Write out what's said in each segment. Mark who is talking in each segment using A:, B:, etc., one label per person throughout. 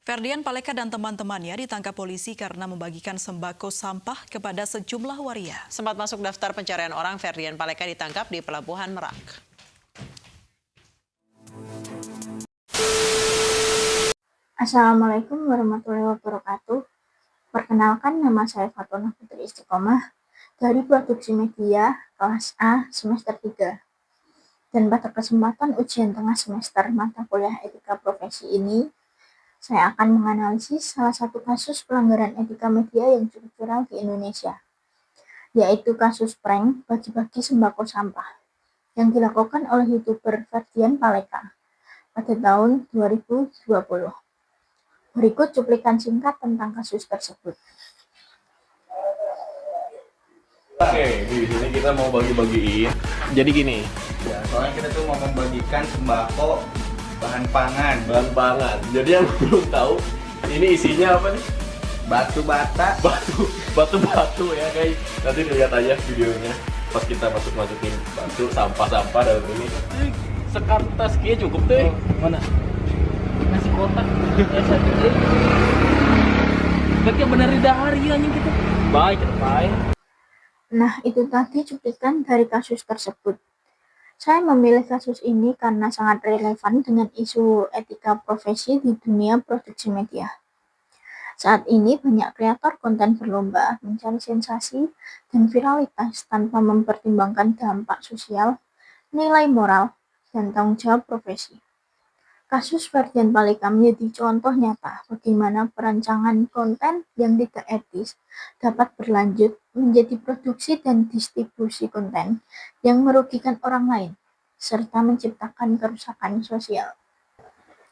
A: Ferdian Paleka dan teman-temannya ditangkap polisi karena membagikan sembako sampah kepada sejumlah waria.
B: Sempat masuk daftar pencarian orang, Ferdian Paleka ditangkap di Pelabuhan Merak.
C: Assalamualaikum warahmatullahi wabarakatuh. Perkenalkan, nama saya Fatunah Putri Istiqomah dari Produksi Media kelas A semester 3. Dan pada kesempatan ujian tengah semester mata kuliah etika profesi ini, saya akan menganalisis salah satu kasus pelanggaran etika media yang cukup viral di Indonesia, yaitu kasus prank bagi-bagi sembako sampah yang dilakukan oleh YouTuber Ferdian Paleka pada tahun 2020. Berikut cuplikan singkat tentang kasus tersebut.
D: Oke, di sini kita mau bagi-bagiin. Jadi gini,
E: Ya, soalnya kita tuh mau membagikan sembako bahan pangan,
D: bahan pangan. Jadi yang belum tahu, ini isinya apa nih?
E: batu bata,
D: Batu ya guys. Nanti dilihat aja videonya. Pas kita masukin batu, sampah-sampah dalam ini. Sekartas kayaknya cukup tuh.
F: Mana? Nasi kotak. Berarti bener dah hari anjing kita. Baik, baik.
C: Nah, itu tadi cuplikan dari kasus tersebut. Saya memilih kasus ini karena sangat relevan dengan isu etika profesi di dunia produksi media. Saat ini banyak kreator konten berlomba mencari sensasi dan viralitas tanpa mempertimbangkan dampak sosial, nilai moral, dan tanggung jawab profesi. Kasus Ferdian Paleka menjadi contoh nyata bagaimana perancangan konten yang tidak etis dapat berlanjut menjadi produksi dan distribusi konten yang merugikan orang lain, serta menciptakan kerusakan sosial.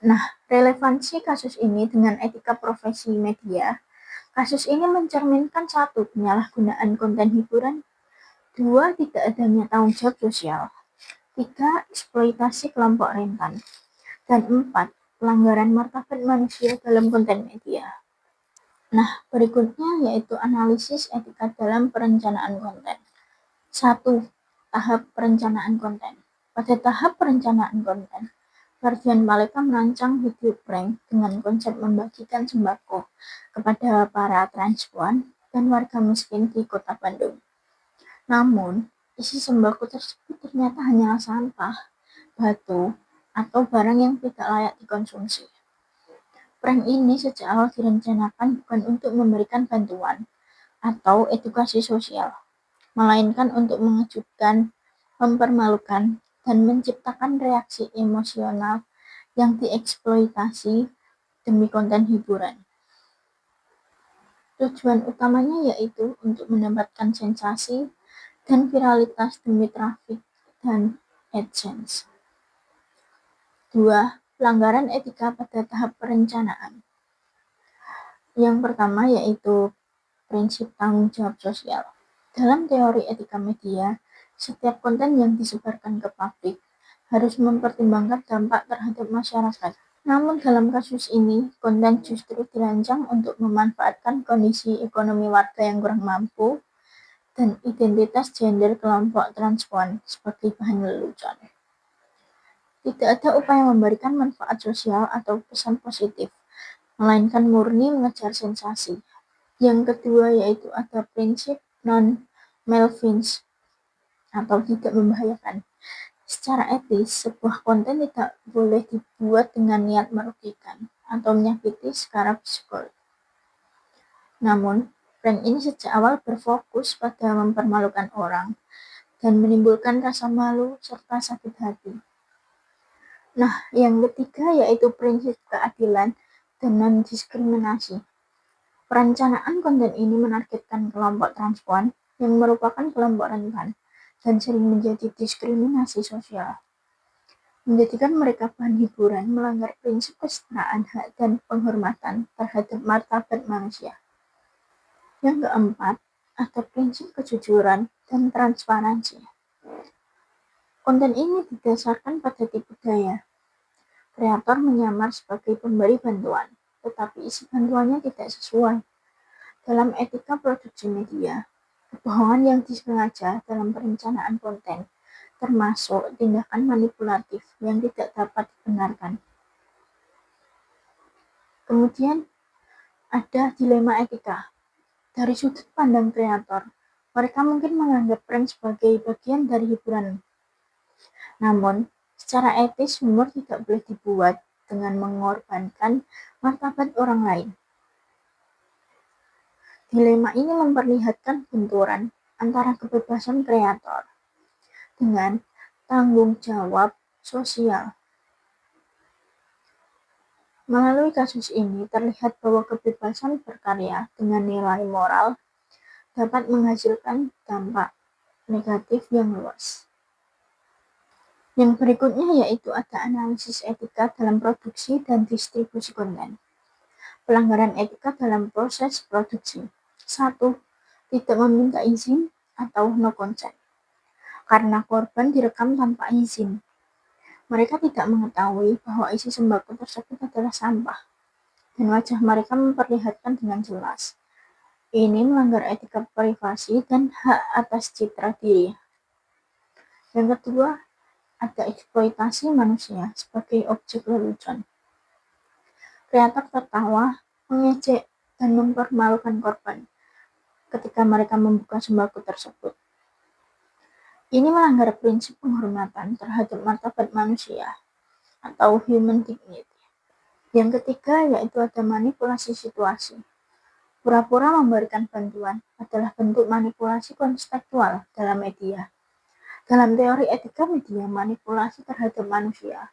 C: Nah, relevansi kasus ini dengan etika profesi media, kasus ini mencerminkan satu, penyalahgunaan konten hiburan, dua, tidak adanya tanggung jawab sosial, tiga, eksploitasi kelompok rentan, dan 4. Pelanggaran martabat manusia dalam konten media. Nah, berikutnya yaitu analisis etika dalam perencanaan konten. 1. Tahap perencanaan konten. Pada tahap perencanaan konten, Ferdian Paleka merancang video prank dengan konsep membagikan sembako kepada para transpuan dan warga miskin di kota Bandung. Namun, isi sembako tersebut ternyata hanyalah sampah, batu, atau barang yang tidak layak dikonsumsi. Prank ini sejak awal direncanakan bukan untuk memberikan bantuan atau edukasi sosial, melainkan untuk mengejutkan, mempermalukan, dan menciptakan reaksi emosional yang dieksploitasi demi konten hiburan. Tujuan utamanya yaitu untuk mendapatkan sensasi dan viralitas demi traffic dan AdSense. 2. Pelanggaran etika pada tahap perencanaan. Yang pertama yaitu prinsip tanggung jawab sosial. Dalam teori etika media, setiap konten yang disebarkan ke publik harus mempertimbangkan dampak terhadap masyarakat. Namun dalam kasus ini, konten justru dirancang untuk memanfaatkan kondisi ekonomi warga yang kurang mampu dan identitas gender kelompok transpuan sebagai bahan lelucon. Tidak ada upaya memberikan manfaat sosial atau pesan positif, melainkan murni mengejar sensasi. Yang kedua yaitu ada prinsip non-malevolence atau tidak membahayakan. Secara etis, sebuah konten tidak boleh dibuat dengan niat merugikan atau menyakiti secara psikologis. Namun, prank ini sejak awal berfokus pada mempermalukan orang dan menimbulkan rasa malu serta sakit hati. Nah, yang ketiga yaitu prinsip keadilan dan non-diskriminasi. Perencanaan konten ini menargetkan kelompok transpuan yang merupakan kelompok rentan dan sering menjadi diskriminasi sosial. Menjadikan mereka bahan hiburan melanggar prinsip kesetaraan hak dan penghormatan terhadap martabat manusia. Yang keempat, ada prinsip kejujuran dan transparansi. Konten ini didasarkan pada tipu daya. Kreator menyamar sebagai pemberi bantuan, tetapi isi bantuannya tidak sesuai. Dalam etika produksi media, kebohongan yang disengaja dalam perencanaan konten termasuk tindakan manipulatif yang tidak dapat dibenarkan. Kemudian ada dilema etika. Dari sudut pandang kreator, mereka mungkin menganggap prank sebagai bagian dari hiburan. Namun, secara etis humor tidak boleh dibuat dengan mengorbankan martabat orang lain. Dilema ini memperlihatkan benturan antara kebebasan kreator dengan tanggung jawab sosial. Melalui kasus ini terlihat bahwa kebebasan berkarya dengan nilai moral dapat menghasilkan dampak negatif yang luas. Yang berikutnya yaitu ada analisis etika dalam produksi dan distribusi konten. Pelanggaran etika dalam proses produksi. 1. Tidak meminta izin atau no consent. Karena korban direkam tanpa izin. Mereka tidak mengetahui bahwa isi sembako tersebut adalah sampah, dan wajah mereka memperlihatkan dengan jelas. Ini melanggar etika privasi dan hak atas citra diri. Yang kedua, ada eksploitasi manusia sebagai objek lelucon. Kreator tertawa, mengejek, dan mempermalukan korban ketika mereka membuka sembako tersebut. Ini melanggar prinsip penghormatan terhadap martabat manusia atau human dignity. Yang ketiga yaitu ada manipulasi situasi. Pura-pura memberikan bantuan adalah bentuk manipulasi kontekstual dalam media. Dalam teori etika media, manipulasi terhadap manusia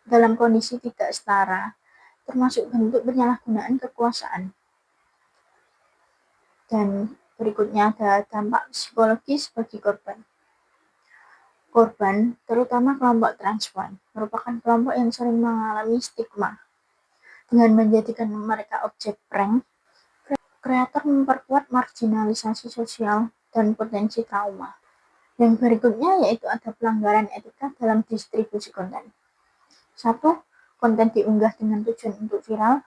C: dalam kondisi tidak setara termasuk bentuk penyalahgunaan kekuasaan. Dan berikutnya ada dampak psikologis bagi korban. Korban, terutama kelompok transpuan, merupakan kelompok yang sering mengalami stigma. Dengan menjadikan mereka objek prank, kreator memperkuat marginalisasi sosial dan potensi trauma. Yang berikutnya yaitu ada pelanggaran etika dalam distribusi konten. 1. Konten diunggah dengan tujuan untuk viral,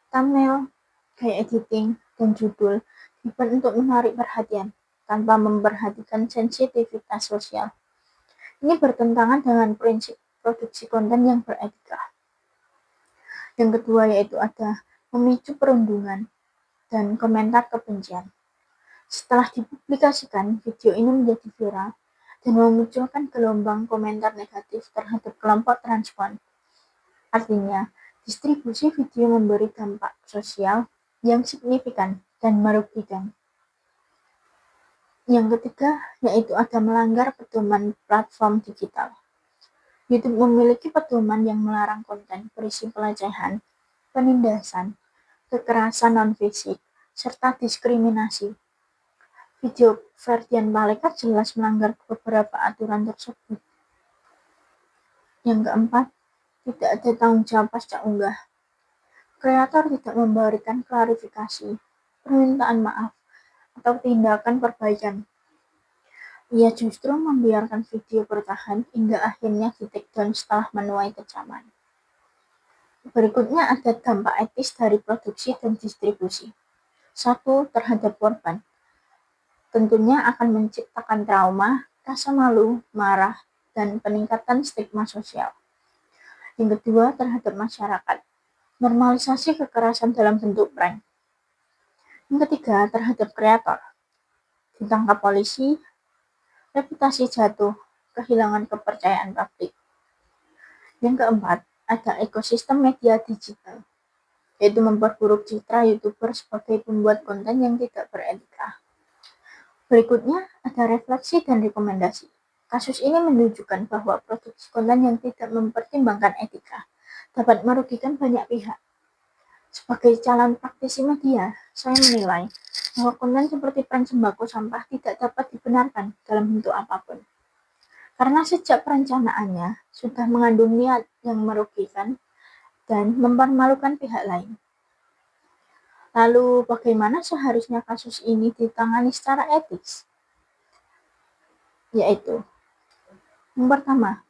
C: thumbnail, gaya editing, dan judul dibuat untuk menarik perhatian tanpa memperhatikan sensitivitas sosial. Ini bertentangan dengan prinsip produksi konten yang beretika. Yang kedua yaitu ada memicu perundungan dan komentar kebencian. Setelah dipublikasikan, video ini menjadi viral dan memunculkan gelombang komentar negatif terhadap kelompok transpuan. Artinya, distribusi video memberi dampak sosial yang signifikan dan merugikan. Yang ketiga, yaitu ada melanggar pedoman platform digital. YouTube memiliki pedoman yang melarang konten berisi pelecehan, penindasan, kekerasan non-fisik, serta diskriminasi. Video Ferdian Paleka jelas melanggar beberapa aturan tersebut. Yang keempat, tidak ada tanggung jawab pasca unggah. Kreator tidak memberikan klarifikasi, permintaan maaf, atau tindakan perbaikan. Ia justru membiarkan video bertahan hingga akhirnya di-take-down setelah menuai kecaman. Berikutnya ada dampak etis dari produksi dan distribusi. 1. Terhadap korban. Tentunya akan menciptakan trauma, rasa malu, marah, dan peningkatan stigma sosial. Yang kedua, terhadap masyarakat. Normalisasi kekerasan dalam bentuk prank. Yang ketiga, terhadap kreator. Ditangkap polisi, reputasi jatuh, kehilangan kepercayaan publik. Yang keempat, ada ekosistem media digital, yaitu memperburuk citra YouTuber sebagai pembuat konten yang tidak beretika. Berikutnya, ada refleksi dan rekomendasi. Kasus ini menunjukkan bahwa produksi konten yang tidak mempertimbangkan etika dapat merugikan banyak pihak. Sebagai calon praktisi media, saya menilai bahwa konten seperti prank sembako sampah tidak dapat dibenarkan dalam bentuk apapun. Karena sejak perencanaannya sudah mengandung niat yang merugikan dan mempermalukan pihak lain. Lalu bagaimana seharusnya kasus ini ditangani secara etis? Yaitu, yang pertama,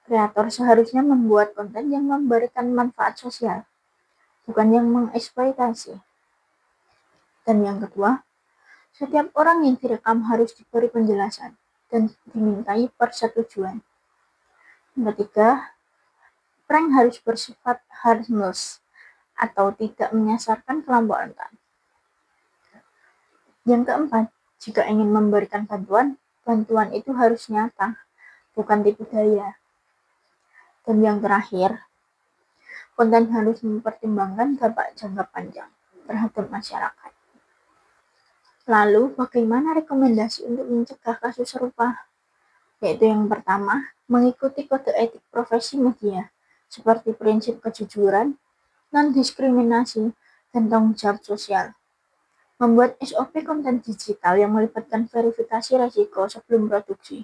C: kreator seharusnya membuat konten yang memberikan manfaat sosial, bukan yang mengeksploitasi. Dan yang kedua, setiap orang yang direkam harus diberi penjelasan dan dimintai persetujuan. Yang ketiga, prank harus bersifat harmless, atau tidak menyasarkan kelompok rentan. Yang keempat, jika ingin memberikan bantuan, bantuan itu harus nyata, bukan tipu daya. Dan yang terakhir, konten harus mempertimbangkan dampak jangka panjang terhadap masyarakat. Lalu, bagaimana rekomendasi untuk mencegah kasus serupa? Yaitu yang pertama, mengikuti kode etik profesi media, seperti prinsip kejujuran, non-diskriminasi, dan tanggung jawab sosial. Membuat SOP konten digital yang melibatkan verifikasi risiko sebelum produksi.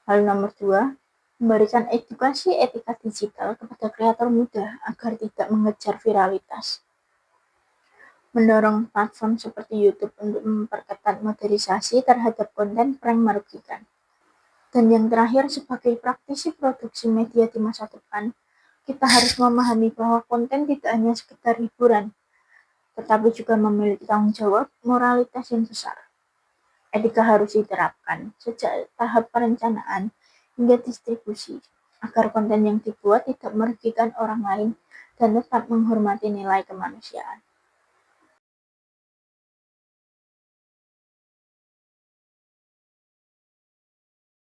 C: Lalu nomor 2, memberikan edukasi etika digital kepada kreator muda agar tidak mengejar viralitas. Mendorong platform seperti YouTube untuk memperketat modernisasi terhadap konten prank merugikan. Dan yang terakhir, sebagai praktisi produksi media di masa depan, kita harus memahami bahwa konten tidak hanya sekedar hiburan, tetapi juga memiliki tanggung jawab moralitas yang besar. Etika harus diterapkan sejak tahap perencanaan hingga distribusi, agar konten yang dibuat tidak merugikan orang lain dan tetap menghormati nilai kemanusiaan.